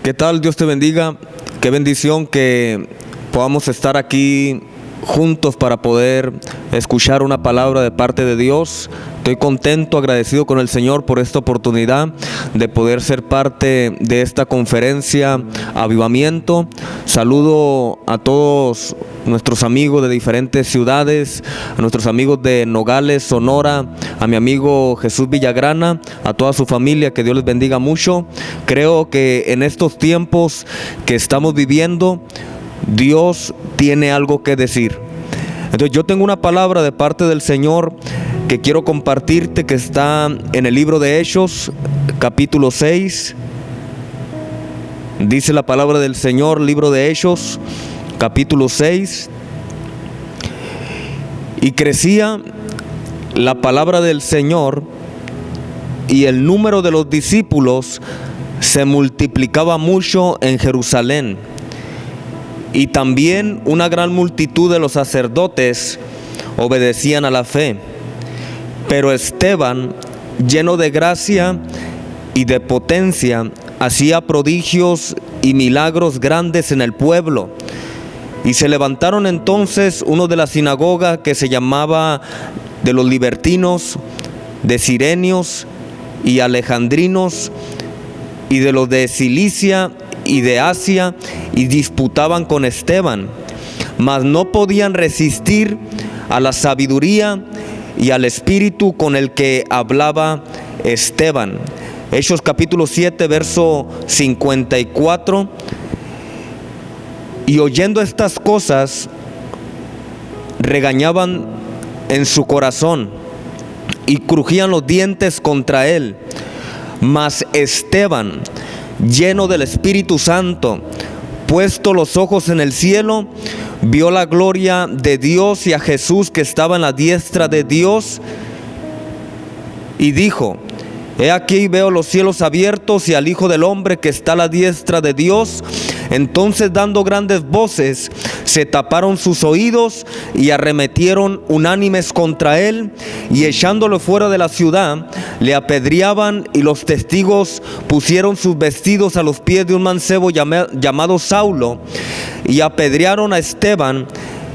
¿Qué tal? Dios te bendiga. Qué bendición que podamos estar aquí juntos para poder escuchar una palabra de parte de Dios. Estoy contento, agradecido con el Señor por esta oportunidad de poder ser parte de esta conferencia Avivamiento. Saludo a todos nuestros amigos de diferentes ciudades, a nuestros amigos de Nogales, Sonora, a mi amigo Jesús Villagrana, a toda su familia, que Dios les bendiga mucho. Creo que en estos tiempos que estamos viviendo, Dios tiene algo que decir. Entonces yo tengo una palabra de parte del Señor que quiero compartirte, que está en el libro de Hechos, capítulo 6. Dice la palabra del Señor, libro de Hechos, capítulo 6. Y crecía la palabra del Señor, y el número de los discípulos se multiplicaba mucho en Jerusalén. Y también una gran multitud de los sacerdotes obedecían a la fe. Pero Esteban, lleno de gracia y de potencia, hacía prodigios y milagros grandes en el pueblo. Y se levantaron entonces uno de la sinagoga que se llamaba de los libertinos, de sirenios y alejandrinos, y de los de Cilicia y de Asia, y disputaban con Esteban, mas no podían resistir a la sabiduría y al espíritu con el que hablaba Esteban. Hechos capítulo 7, verso 54. Y oyendo estas cosas, regañaban en su corazón y crujían los dientes contra él. Mas Esteban, lleno del Espíritu Santo, puesto los ojos en el cielo, vio la gloria de Dios y a Jesús que estaba en la diestra de Dios, y dijo: He aquí veo los cielos abiertos y al Hijo del Hombre que está a la diestra de Dios. Entonces, dando grandes voces, se taparon sus oídos y arremetieron unánimes contra él, y echándolo fuera de la ciudad, le apedreaban, y los testigos pusieron sus vestidos a los pies de un mancebo llamado Saulo, y apedrearon a Esteban,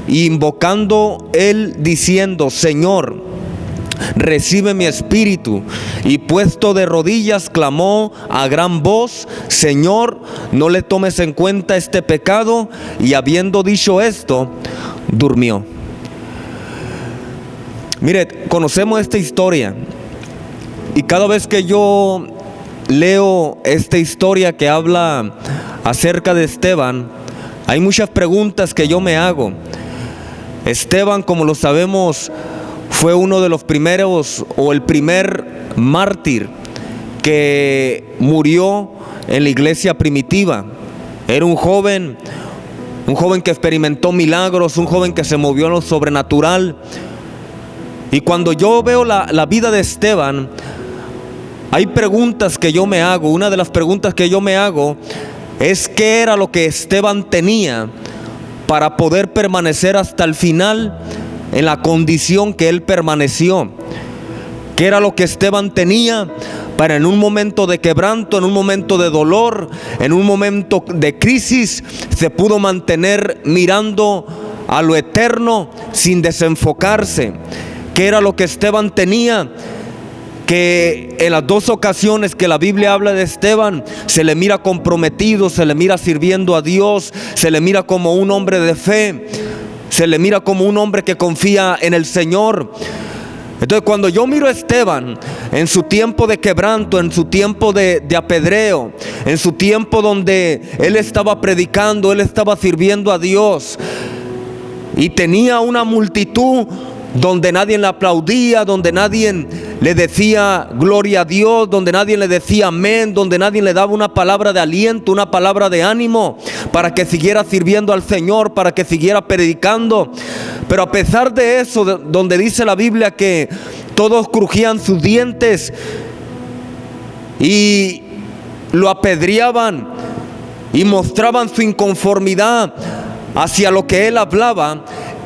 y invocando él diciendo: Señor, recibe mi espíritu. Y puesto de rodillas clamó a gran voz: Señor, no le tomes en cuenta este pecado. Y habiendo dicho esto, durmió. Mire, conocemos esta historia, y cada vez que yo leo esta historia que habla acerca de Esteban, hay muchas preguntas que yo me hago. Esteban, como lo sabemos, fue uno de los primeros, o el primer mártir que murió en la iglesia primitiva. Era un joven que experimentó milagros, un joven que se movió en lo sobrenatural. Y cuando yo veo la vida de Esteban, hay preguntas que yo me hago. Una de las preguntas que yo me hago es: ¿qué era lo que Esteban tenía para poder permanecer hasta el final en la condición que él permaneció? ¿Qué era lo que Esteban tenía para, en un momento de quebranto, en un momento de dolor, en un momento de crisis, se pudo mantener mirando a lo eterno sin desenfocarse? ¿Qué era lo que Esteban tenía? Que en las dos ocasiones que la Biblia habla de Esteban, se le mira comprometido, se le mira sirviendo a Dios, se le mira como un hombre de fe, se le mira como un hombre que confía en el Señor. Entonces, cuando yo miro a Esteban en su tiempo de quebranto, en su tiempo de apedreo, en su tiempo donde él estaba predicando, él estaba sirviendo a Dios, y tenía una multitud donde nadie le aplaudía, donde nadie le decía gloria a Dios, donde nadie le decía amén, donde nadie le daba una palabra de aliento, una palabra de ánimo para que siguiera sirviendo al Señor, para que siguiera predicando. Pero a pesar de eso, donde dice la Biblia que todos crujían sus dientes y lo apedreaban y mostraban su inconformidad hacia lo que él hablaba,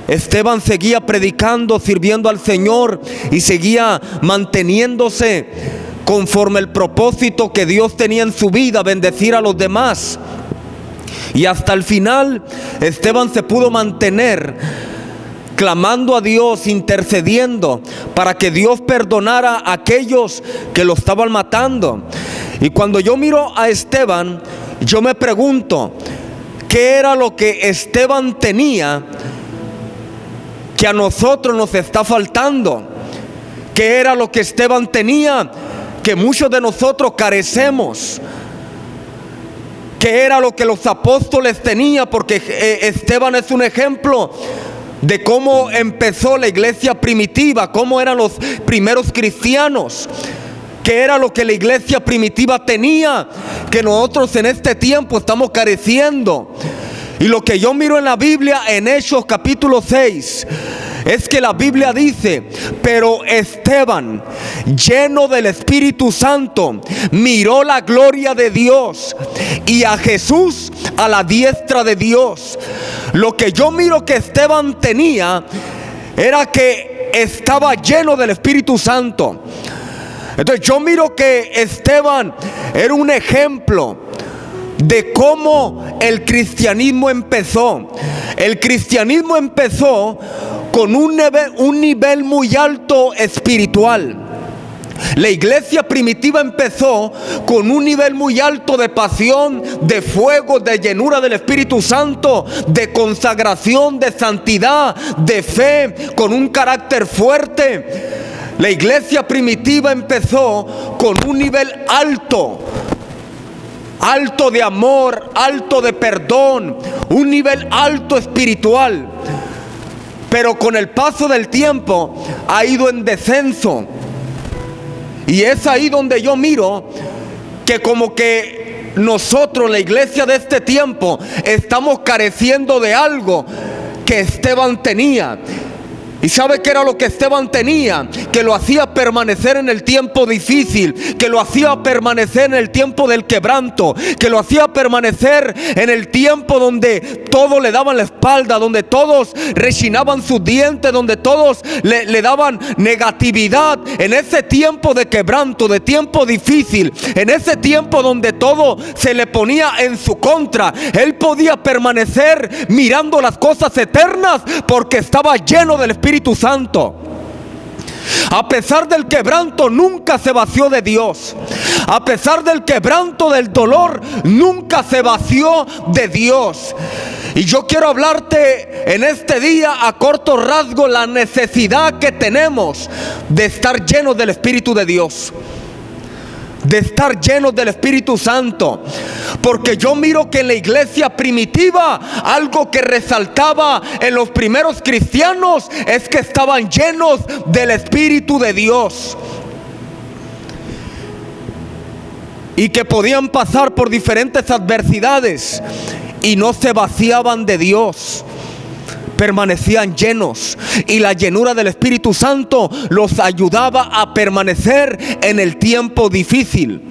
Esteban seguía predicando, sirviendo al Señor, y seguía manteniéndose conforme el propósito que Dios tenía en su vida, bendecir a los demás. Y hasta el final Esteban se pudo mantener clamando a Dios, intercediendo para que Dios perdonara a aquellos que lo estaban matando. Y cuando yo miro a Esteban, yo me pregunto, ¿qué era lo que Esteban tenía que a nosotros nos está faltando? ¿Qué era lo que Esteban tenía que muchos de nosotros carecemos? ¿Qué era lo que los apóstoles tenían? Porque Esteban es un ejemplo de cómo empezó la iglesia primitiva, cómo eran los primeros cristianos. ¿Qué era lo que la iglesia primitiva tenía que nosotros en este tiempo estamos careciendo? Y lo que yo miro en la Biblia, en Hechos capítulo 6, es que la Biblia dice: pero Esteban, lleno del Espíritu Santo, miró la gloria de Dios y a Jesús a la diestra de Dios. Lo que yo miro que Esteban tenía era que estaba lleno del Espíritu Santo. Entonces yo miro que Esteban era un ejemplo de cómo el cristianismo empezó. El cristianismo empezó con un nivel muy alto espiritual. La iglesia primitiva empezó con un nivel muy alto de pasión, de fuego, de llenura del Espíritu Santo, de consagración, de santidad, de fe, con un carácter fuerte. La iglesia primitiva empezó con un nivel alto de amor, alto de perdón, un nivel alto espiritual. Pero con el paso del tiempo ha ido en descenso. Y es ahí donde yo miro que como que nosotros, la iglesia de este tiempo, estamos careciendo de algo que Esteban tenía. ¿Y sabe qué era lo que Esteban tenía? Que lo hacía permanecer en el tiempo difícil, que lo hacía permanecer en el tiempo del quebranto, que lo hacía permanecer en el tiempo donde todos le daban la espalda, donde todos rechinaban sus dientes, donde todos le daban negatividad. En ese tiempo de quebranto, de tiempo difícil, en ese tiempo donde todo se le ponía en su contra, él podía permanecer mirando las cosas eternas porque estaba lleno del Espíritu Santo. A pesar del quebranto, nunca se vació de Dios. A pesar del quebranto, del dolor, nunca se vació de Dios. Y yo quiero hablarte en este día a corto rasgo la necesidad que tenemos de estar llenos del Espíritu de Dios, de estar llenos del Espíritu Santo. Porque yo miro que en la iglesia primitiva, algo que resaltaba en los primeros cristianos es que estaban llenos del Espíritu de Dios, y que podían pasar por diferentes adversidades y no se vaciaban de Dios, permanecían llenos, y la llenura del Espíritu Santo los ayudaba a permanecer en el tiempo difícil.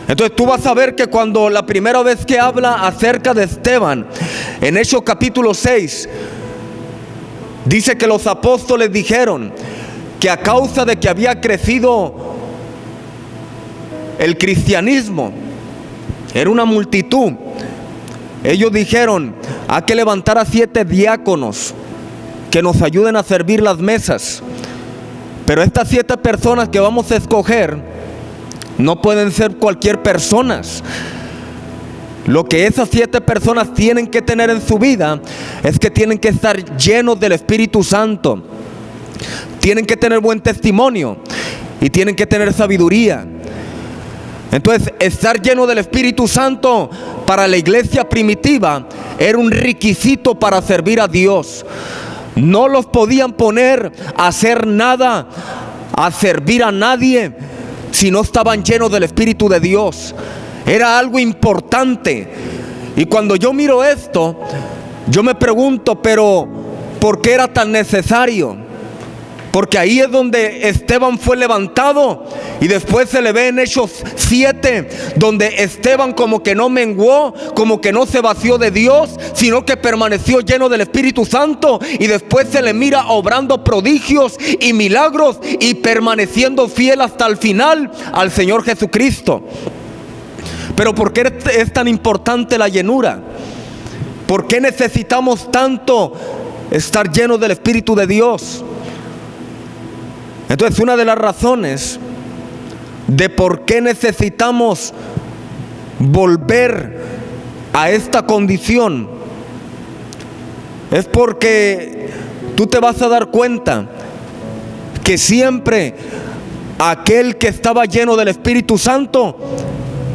Entonces tú vas a ver que cuando la primera vez que habla acerca de Esteban, en Hechos capítulo 6, dice que los apóstoles dijeron que a causa de que había crecido el cristianismo, era una multitud, ellos dijeron: hay que levantar a 7 diáconos que nos ayuden a servir las mesas. Pero estas 7 personas que vamos a escoger no pueden ser cualquier personas. Lo que esas 7 personas tienen que tener en su vida es que tienen que estar llenos del Espíritu Santo, tienen que tener buen testimonio y tienen que tener sabiduría. Entonces, estar lleno del Espíritu Santo para la iglesia primitiva era un requisito para servir a Dios. No los podían poner a hacer nada, a servir a nadie, si no estaban llenos del Espíritu de Dios. Era algo importante. Y cuando yo miro esto, yo me pregunto, pero ¿por qué era tan necesario? Porque ahí es donde Esteban fue levantado. Y después se le ve en Hechos 7, donde Esteban como que no menguó, como que no se vació de Dios, sino que permaneció lleno del Espíritu Santo. Y después se le mira obrando prodigios y milagros y permaneciendo fiel hasta el final al Señor Jesucristo. Pero ¿por qué es tan importante la llenura? ¿Por qué necesitamos tanto estar llenos del Espíritu de Dios? Entonces, una de las razones de por qué necesitamos volver a esta condición es porque tú te vas a dar cuenta que siempre aquel que estaba lleno del Espíritu Santo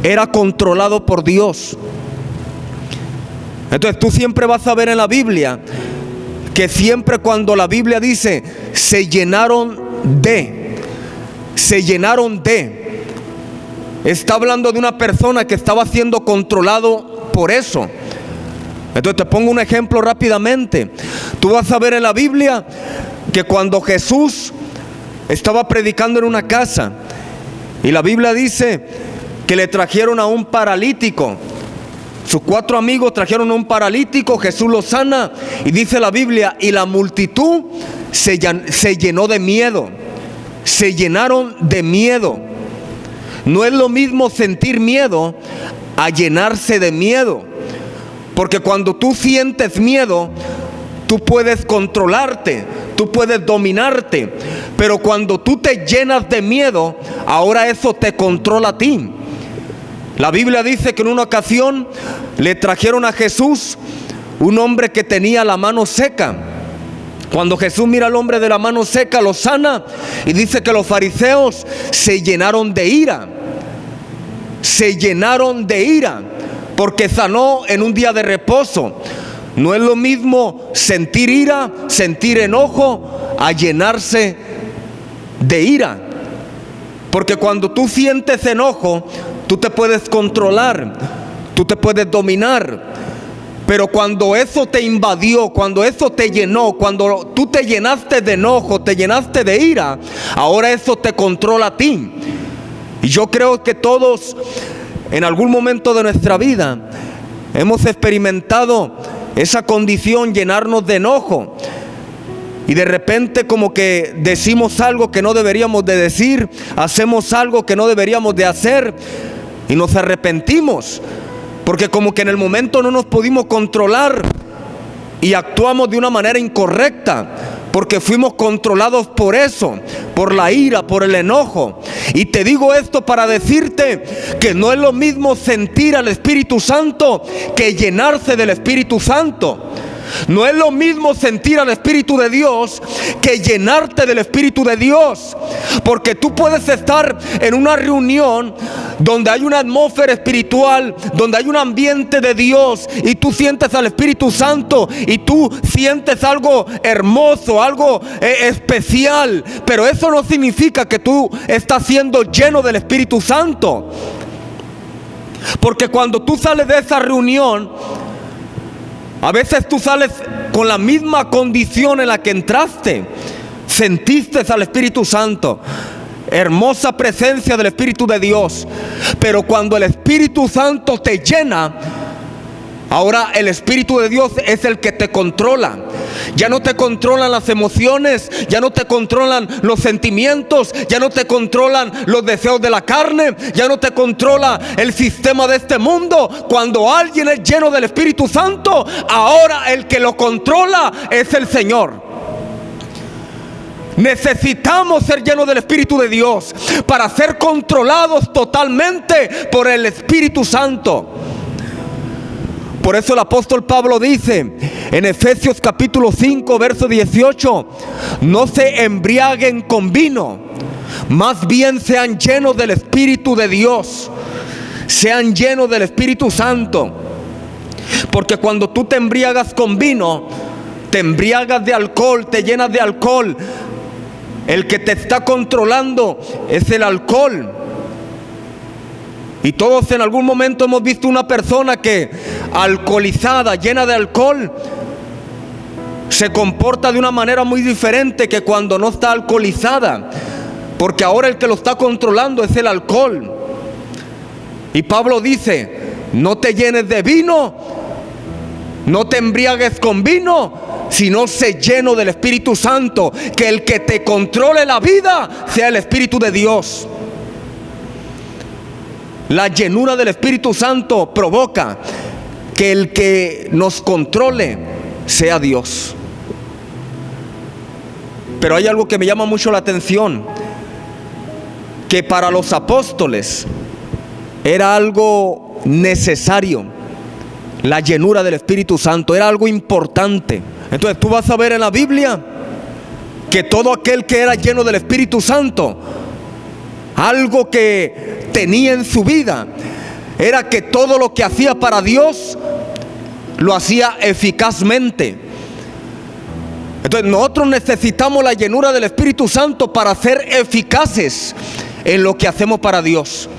era controlado por Dios. Entonces tú siempre vas a ver en la Biblia que siempre cuando la Biblia dice se llenaron de, está hablando de una persona que estaba siendo controlado por eso. Entonces te pongo un ejemplo rápidamente. Tú vas a ver en la Biblia que cuando Jesús estaba predicando en una casa, y la Biblia dice que le trajeron a un paralítico. Sus 4 amigos trajeron a un paralítico, Jesús lo sana, y dice la Biblia, y la multitud se llenó de miedo. Se llenaron de miedo. No es lo mismo sentir miedo a llenarse de miedo. Porque cuando tú sientes miedo, tú puedes controlarte, tú puedes dominarte. Pero cuando tú te llenas de miedo, ahora eso te controla a ti. La Biblia dice que en una ocasión le trajeron a Jesús un hombre que tenía la mano seca. Cuando Jesús mira al hombre de la mano seca, lo sana, y dice que los fariseos se llenaron de ira. Se llenaron de ira porque sanó en un día de reposo. No es lo mismo sentir ira, sentir enojo, a llenarse de ira. Porque cuando tú sientes enojo, tú te puedes controlar, tú te puedes dominar. Pero cuando eso te invadió, cuando eso te llenó, cuando tú te llenaste de enojo, te llenaste de ira, ahora eso te controla a ti. Y yo creo que todos en algún momento de nuestra vida hemos experimentado esa condición, llenarnos de enojo. Y de repente como que decimos algo que no deberíamos de decir, hacemos algo que no deberíamos de hacer y nos arrepentimos. Porque como que en el momento no nos pudimos controlar y actuamos de una manera incorrecta. Porque fuimos controlados por eso, por la ira, por el enojo. Y te digo esto para decirte que no es lo mismo sentir al Espíritu Santo que llenarse del Espíritu Santo. No es lo mismo sentir al Espíritu de Dios que llenarte del Espíritu de Dios. Porque tú puedes estar en una reunión donde hay una atmósfera espiritual, donde hay un ambiente de Dios, y tú sientes al Espíritu Santo y tú sientes algo hermoso, algo especial. Pero eso no significa que tú estás siendo lleno del Espíritu Santo. Porque cuando tú sales de esa reunión, a veces tú sales con la misma condición en la que entraste. Sentiste al Espíritu Santo, hermosa presencia del Espíritu de Dios. Pero cuando el Espíritu Santo te llena, ahora el Espíritu de Dios es el que te controla. Ya no te controlan las emociones, ya no te controlan los sentimientos, ya no te controlan los deseos de la carne, ya no te controla el sistema de este mundo. Cuando alguien es lleno del Espíritu Santo, ahora el que lo controla es el Señor. Necesitamos ser llenos del Espíritu de Dios para ser controlados totalmente por el Espíritu Santo. Por eso el apóstol Pablo dice en Efesios capítulo 5 verso 18: no se embriaguen con vino, más bien sean llenos del Espíritu de Dios, sean llenos del Espíritu Santo. Porque cuando tú te embriagas con vino, te embriagas de alcohol, te llenas de alcohol. El que te está controlando es el alcohol. Y todos en algún momento hemos visto una persona que alcoholizada, llena de alcohol, se comporta de una manera muy diferente que cuando no está alcoholizada, porque ahora el que lo está controlando es el alcohol. Y Pablo dice: no te llenes de vino, no te embriagues con vino, sino sé lleno del Espíritu Santo. Que el que te controle la vida sea el Espíritu de Dios. La llenura del Espíritu Santo provoca que el que nos controle sea Dios. Pero hay algo que me llama mucho la atención, que para los apóstoles era algo necesario. La llenura del Espíritu Santo era algo importante. Entonces tú vas a ver en la Biblia que todo aquel que era lleno del Espíritu Santo, algo que tenía en su vida era que todo lo que hacía para Dios lo hacía eficazmente. Entonces nosotros necesitamos la llenura del Espíritu Santo para ser eficaces en lo que hacemos para Dios.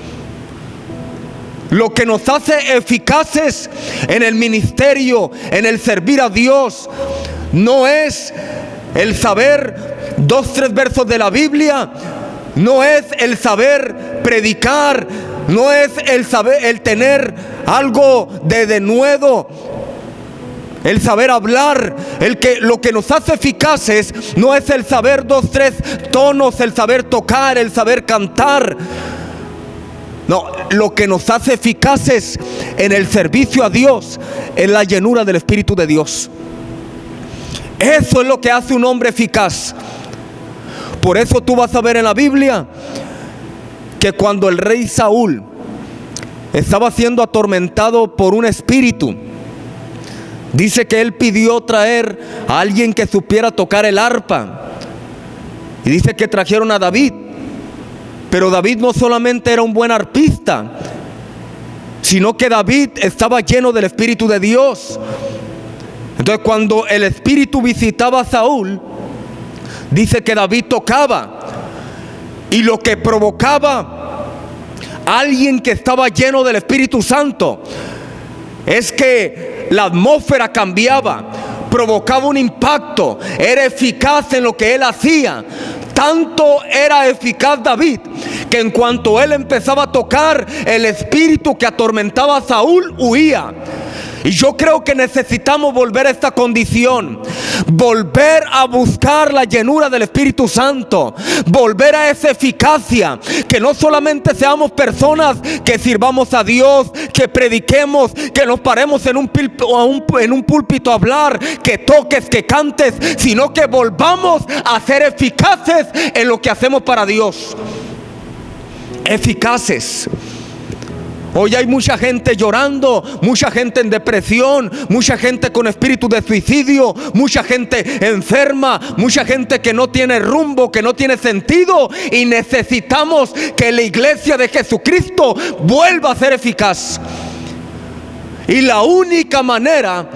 Lo que nos hace eficaces en el ministerio, en el servir a Dios, no es el saber 2, 3 versos de la Biblia, no es el saber predicar, no es el saber, el tener algo de denuedo, el saber hablar. Lo que nos hace eficaces no es el saber 2, 3 tonos, el saber tocar, el saber cantar. No, lo que nos hace eficaces en el servicio a Dios es la llenura del Espíritu de Dios. Eso es lo que hace un hombre eficaz. Por eso tú vas a ver en la Biblia que cuando el rey Saúl estaba siendo atormentado por un espíritu, dice que él pidió traer a alguien que supiera tocar el arpa. Y dice que trajeron a David. Pero David no solamente era un buen arpista, sino que David estaba lleno del Espíritu de Dios. Entonces cuando el Espíritu visitaba a Saúl, dice que David tocaba. Y lo que provocaba a alguien que estaba lleno del Espíritu Santo es que la atmósfera cambiaba, provocaba un impacto, era eficaz en lo que él hacía. Tanto era eficaz David que en cuanto él empezaba a tocar, el espíritu que atormentaba a Saúl huía. Y yo creo que necesitamos volver a esta condición, volver a buscar la llenura del Espíritu Santo, volver a esa eficacia, que no solamente seamos personas que sirvamos a Dios, que prediquemos, que nos paremos en un púlpito a hablar, que toques, que cantes, sino que volvamos a ser eficaces en lo que hacemos para Dios. Eficaces. Hoy hay mucha gente llorando, mucha gente en depresión, mucha gente con espíritu de suicidio, mucha gente enferma, mucha gente que no tiene rumbo, que no tiene sentido. Y necesitamos que la iglesia de Jesucristo vuelva a ser eficaz. Y la única manera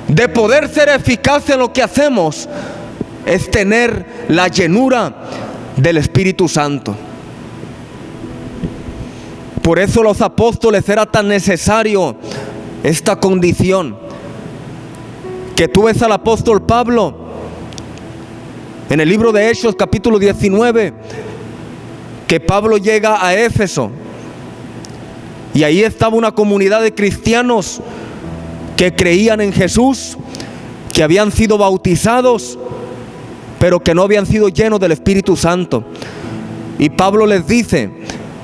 de poder ser eficaz en lo que hacemos es tener la llenura del Espíritu Santo. Por eso los apóstoles era tan necesario esta condición, que tú ves al apóstol Pablo en el libro de Hechos capítulo 19, que Pablo llega a Éfeso y ahí estaba una comunidad de cristianos que creían en Jesús, que habían sido bautizados, pero que no habían sido llenos del Espíritu Santo. Y Pablo les dice: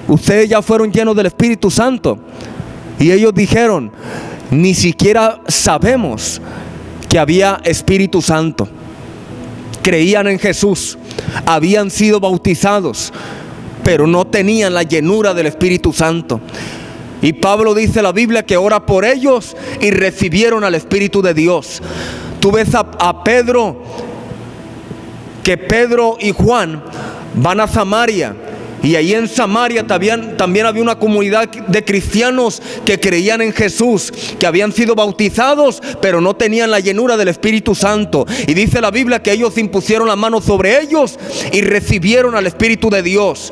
ustedes ya fueron llenos del Espíritu Santo. Y ellos dijeron: ni siquiera sabemos que había Espíritu Santo. Creían en Jesús, habían sido bautizados, pero no tenían la llenura del Espíritu Santo. Y Pablo dice en la Biblia que ora por ellos y recibieron al Espíritu de Dios. Tú ves a Pedro, que Pedro y Juan van a Samaria. Y ahí en Samaria también había una comunidad de cristianos que creían en Jesús, que habían sido bautizados, pero no tenían la llenura del Espíritu Santo. Y dice la Biblia que ellos impusieron la mano sobre ellos y recibieron al Espíritu de Dios.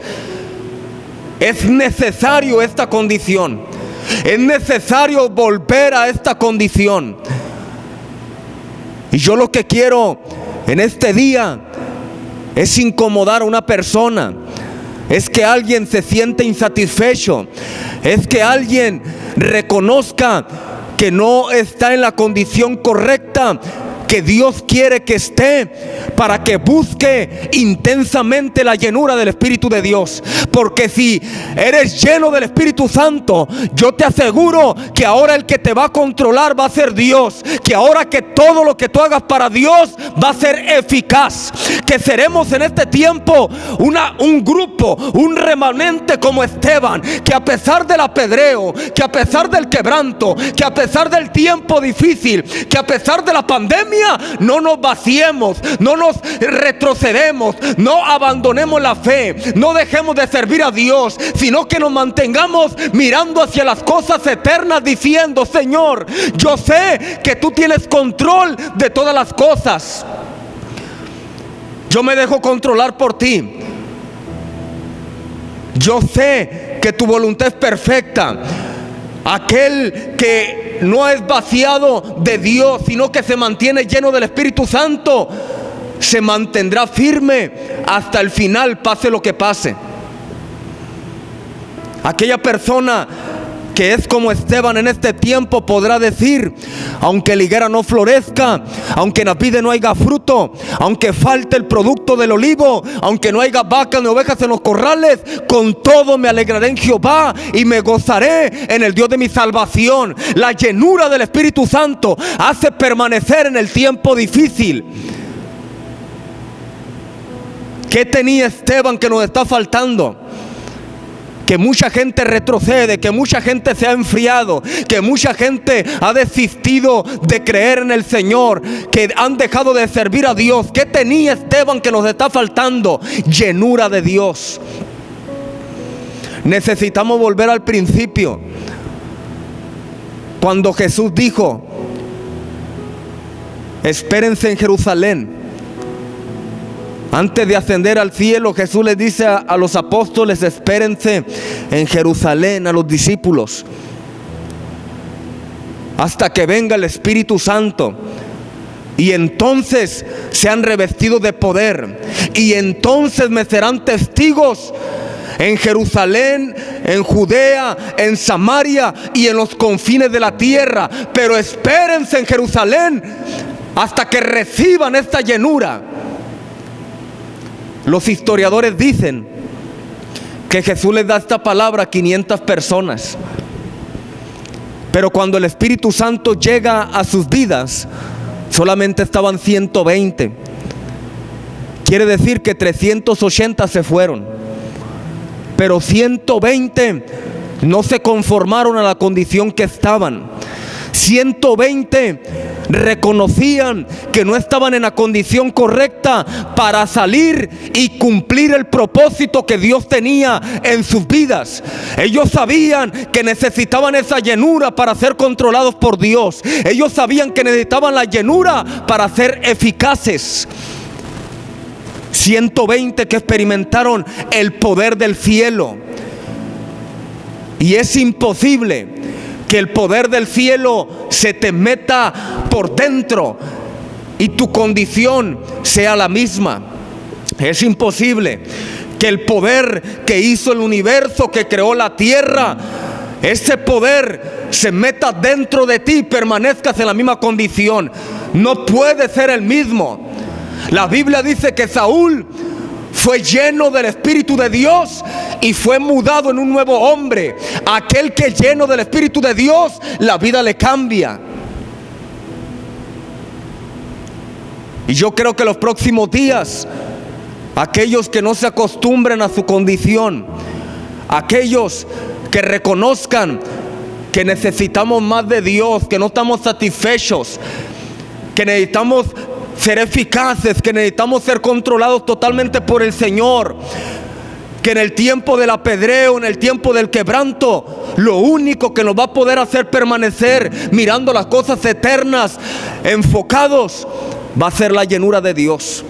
Es necesario esta condición. Es necesario volver a esta condición. Y yo lo que quiero en este día es incomodar a una persona. Es que alguien se siente insatisfecho. Es que alguien reconozca que no está en la condición correcta que Dios quiere que esté, para que busque intensamente la llenura del Espíritu de Dios. Porque si eres lleno del Espíritu Santo, yo te aseguro que ahora el que te va a controlar va a ser Dios. Que ahora que todo lo que tú hagas para Dios va a ser eficaz. Que seremos en este tiempo un grupo, un remanente como Esteban, que a pesar del apedreo, que a pesar del quebranto, que a pesar del tiempo difícil, que a pesar de la pandemia, no nos vaciemos, no nos retrocedemos, no abandonemos la fe, no dejemos de servir a Dios, sino que nos mantengamos mirando hacia las cosas eternas, diciendo: Señor, yo sé que tú tienes control de todas las cosas. Yo me dejo controlar por ti. Yo sé que tu voluntad es perfecta. Aquel que no es vaciado de Dios, sino que se mantiene lleno del Espíritu Santo, se mantendrá firme hasta el final, pase lo que pase. Aquella persona que es como Esteban en este tiempo podrá decir: aunque la higuera no florezca, aunque en la vid no haya fruto, aunque falte el producto del olivo, aunque no haya vacas ni ovejas en los corrales, con todo me alegraré en Jehová y me gozaré en el Dios de mi salvación. La llenura del Espíritu Santo hace permanecer en el tiempo difícil. ¿Qué tenía Esteban que nos está faltando? Que mucha gente retrocede, que mucha gente se ha enfriado, que mucha gente ha desistido de creer en el Señor, que han dejado de servir a Dios. ¿Qué tenía Esteban que nos está faltando? Llenura de Dios. Necesitamos volver al principio, cuando Jesús dijo: espérense en Jerusalén. Antes de ascender al cielo, Jesús les dice a los apóstoles: espérense en Jerusalén, a los discípulos, hasta que venga el Espíritu Santo. Y entonces sean revestidos de poder. Y entonces me serán testigos en Jerusalén, en Judea, en Samaria y en los confines de la tierra. Pero espérense en Jerusalén hasta que reciban esta llenura. Los historiadores dicen que Jesús les da esta palabra a 500 personas. Pero cuando el Espíritu Santo llega a sus vidas, solamente estaban 120. Quiere decir que 380 se fueron. Pero 120 no se conformaron a la condición que estaban. 120 reconocían que no estaban en la condición correcta para salir y cumplir el propósito que Dios tenía en sus vidas. Ellos sabían que necesitaban esa llenura para ser controlados por Dios. Ellos sabían que necesitaban la llenura para ser eficaces. 120 que experimentaron el poder del cielo. Y es imposible que el poder del cielo se te meta por dentro y tu condición sea la misma. Es imposible que el poder que hizo el universo, que creó la tierra, ese poder se meta dentro de ti y permanezcas en la misma condición. No puede ser el mismo. La Biblia dice que Saúl fue lleno del Espíritu de Dios y fue mudado en un nuevo hombre. Aquel que es lleno del Espíritu de Dios, la vida le cambia. Y yo creo que los próximos días, aquellos que no se acostumbren a su condición, aquellos que reconozcan que necesitamos más de Dios, que no estamos satisfechos, que necesitamos ser eficaces, que necesitamos ser controlados totalmente por el Señor, que en el tiempo del apedreo, en el tiempo del quebranto, lo único que nos va a poder hacer permanecer mirando las cosas eternas, enfocados, va a ser la llenura de Dios.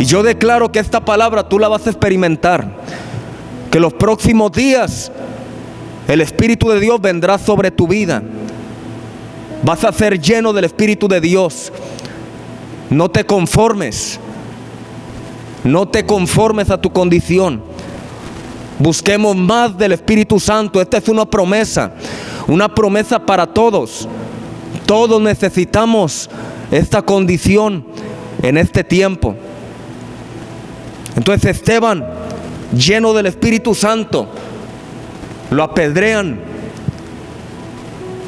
Y yo declaro que esta palabra tú la vas a experimentar, que los próximos días el Espíritu de Dios vendrá sobre tu vida. Vas a ser lleno del Espíritu de Dios. No te conformes. No te conformes a tu condición. Busquemos más del Espíritu Santo. Esta es una promesa para todos. Todos necesitamos esta condición en este tiempo. Entonces Esteban, lleno del Espíritu Santo, lo apedrean.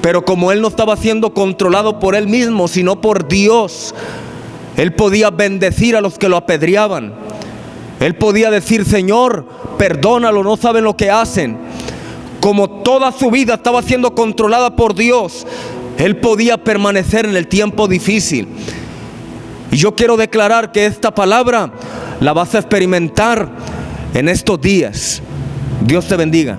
Pero como él no estaba siendo controlado por él mismo, sino por Dios, él podía bendecir a los que lo apedreaban. Él podía decir: Señor, perdónalo, no saben lo que hacen. Como toda su vida estaba siendo controlada por Dios, él podía permanecer en el tiempo difícil. Y yo quiero declarar que esta palabra la vas a experimentar en estos días. Dios te bendiga.